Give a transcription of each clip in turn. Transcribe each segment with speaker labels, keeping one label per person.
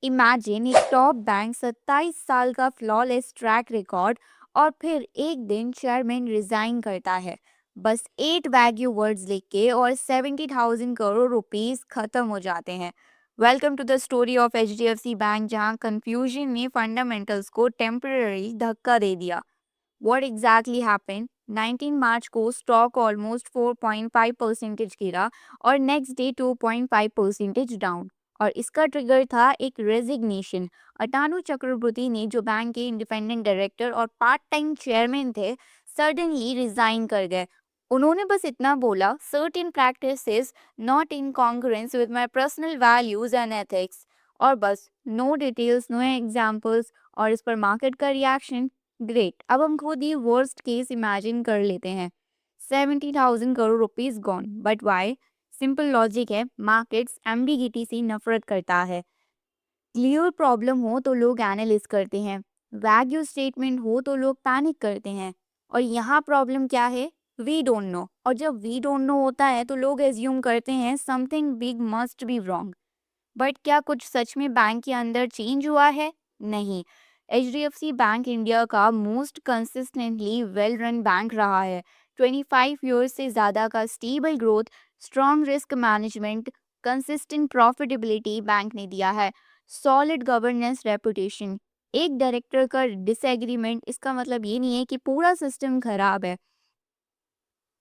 Speaker 1: Imagine एक top bank 27 साल का फ्लॉलेस ट्रैक रिकॉर्ड और फिर एक दिन चेयरमैन रिजाइन करता है बस 8 वैग्यू वर्ड्स लिख के और 70,000 करोड़ रुपीस खत्म हो जाते हैं। Welcome to the story of H bank, जहां कंफ्यूजन ने फंडामेंटल्स को टेम्पररी धक्का दे दिया। What exactly happened? 19 मार्च को स्टॉक ऑलमोस्ट 4.5 परसेंटेज गिरा और नेक्स्ट डे 2.5 परसेंटेज डाउन। और इसका ट्रिगर था एक रेजिग्नेशन। अटानु चक्रवर्ती ने, जो बैंक के इंडिपेंडेंट डायरेक्टर और पार्ट टाइम चेयरमैन थे, सडनली रिजाइन कर गए। उन्होंने बस इतना बोला, certain practices not in congruence with my personal values and ethics. और बस, नो डिटेल्स, नो एग्जांपल्स। और इस पर मार्केट का रिएक्शन ग्रेट। अब हम खुद ही वर्स्ट केस इमेजिन कर लेते हैं। 70,000 crore rupees gone, but why? Simple logic है, मार्केट्स एम्बिगिटी से नफरत करता है। क्लियर प्रॉब्लम हो तो लोग एनालिस करते हैं, वैग्यू स्टेटमेंट हो तो लोग पैनिक करते हैं। और यहाँ प्रॉब्लम क्या है? We don't know. और जब वी डोंट नो होता है तो लोग एज्यूम करते हैं something big must be wrong. But क्या कुछ सच में बैंक के अंदर चेंज हुआ है? नहीं। एच बैंक इंडिया का most consistently well run bank रहा है। 25 ईयर्स से ज़्यादा का stable growth, strong risk management, consistent profitability bank ने दिया है। Solid governance reputation. एक डायरेक्टर का डिसएग्रीमेंट इसका मतलब ये नहीं है कि पूरा सिस्टम खराब है।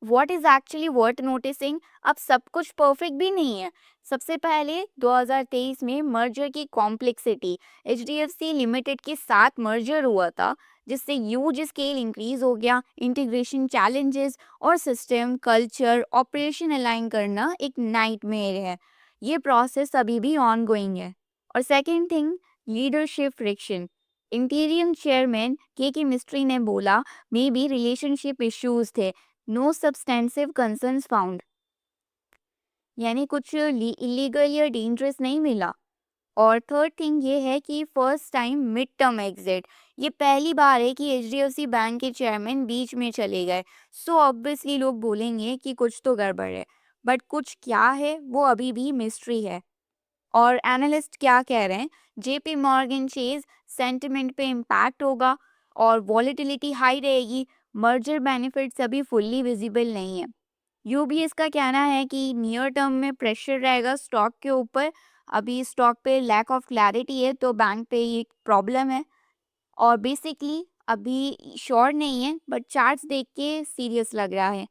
Speaker 1: What is actually worth noticing? अब सब कुछ परफेक्ट भी नहीं है। सबसे पहले 2023 में मर्जर की कॉम्प्लेक्सिटी। एचडीएफसी लिमिटेड के साथ मर्जर हुआ था, जिससे ह्यूज स्केल इंक्रीज हो गया। इंटीग्रेशन चैलेंजेस और सिस्टम कल्चर ऑपरेशन अलाइन करना एक नाइटमेयर है। ये प्रोसेस अभी भी ऑन गोइंग है। और second thing, leadership friction. इंटीरियम chairman के मिस्ट्री ने बोला मे बी रिलेशनशिप इश्यूज थे, नो सब्सटेंसिव कंसर्न्स फाउंड। यानी कुछ इलीगल या डेंजरस नहीं मिला। और थर्ड थिंग ये है कि first time mid term exit. ये पहली बार है कि एचडीएफसी बैंक के चेयरमैन बीच में चले गए। सो ऑब्वियसली लोग बोलेंगे कि कुछ तो गड़बड़ है, बट कुछ क्या है वो अभी भी मिस्ट्री है। और एनालिस्ट क्या कह रहे हैं? जेपी मॉर्गन चेज, सेंटिमेंट पे इम्पैक्ट होगा और वॉलेटिलिटी हाई रहेगी। मर्जर बेनिफिट्स अभी फुल्ली विजिबल नहीं है। यूबीएस का कहना है कि नियर टर्म में प्रेशर रहेगा स्टॉक के ऊपर। अभी स्टॉक पे लैक ऑफ क्लैरिटी है, तो बैंक पे ये प्रॉब्लम है। और बेसिकली अभी श्योर नहीं है, बट चार्ट्स देख के सीरियस लग रहा है।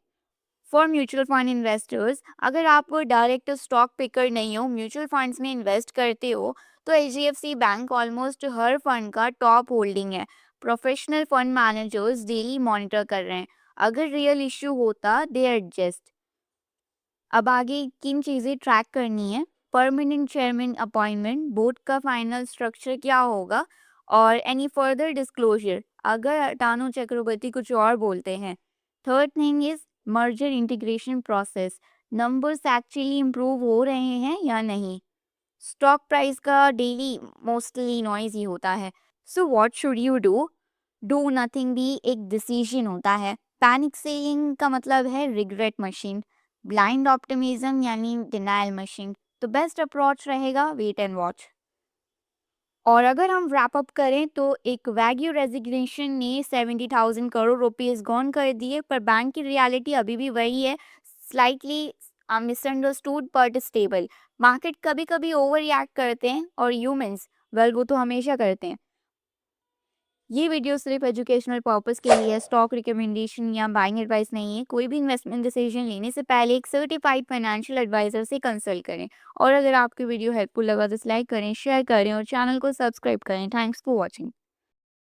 Speaker 1: फॉर म्यूचुअल फंड इन्वेस्टर्स, अगर आप डायरेक्ट स्टॉक पिकर नहीं हो, म्यूचुअल फंड्स में इन्वेस्ट करते हो, तो एचडीएफसी बैंक ऑलमोस्ट हर फंड का टॉप होल्डिंग है। Professional fund managers daily monitor कर रहे हैं। अगर रियल इश्यू होता दे एडजस्ट। अब आगे किन चीज़ें ट्रैक करनी है? परमानेंट चेयरमैन अपॉइंटमेंट, बोर्ड का फाइनल स्ट्रक्चर क्या होगा, और एनी फर्दर डिस्क्लोजर अगर अटानु चक्रवर्ती कुछ और बोलते हैं। Third thing is merger integration process, numbers actually improve हो रहे हैं या नहीं। स्टॉक प्राइस का डेली मोस्टली नॉइज ही होता है। So what should you do? Do nothing भी एक डिसीजन होता है। पैनिक सेलिंग का मतलब है रिग्रेट मशीन। ब्लाइंड ऑप्टिमिज्म यानी डिनायल मशीन। तो बेस्ट अप्रोच रहेगा वेट एंड वॉच। और अगर हम रैप अप करें तो एक वैग्यू रेजिग्नेशन ने 70,000 करोड़ रुपीस गॉन कर दिए, पर बैंक की रियलिटी अभी भी वही है, slightly misunderstood but stable. Market कभी कभी ओवर रिएक्ट करते हैं और ह्यूमंस, वेल, वो तो हमेशा करते हैं। ये वीडियो सिर्फ एजुकेशनल पर्पस के लिए है, स्टॉक रिकमेंडेशन या बाइंग एडवाइस नहीं है। कोई भी इन्वेस्टमेंट डिसीजन लेने से पहले एक सर्टिफाइड फाइनेंशियल एडवाइजर से कंसल्ट करें। और अगर आपकी वीडियो हेल्पफुल लगा तो लाइक करें, शेयर करें और चैनल को सब्सक्राइब करें। Thanks for watching.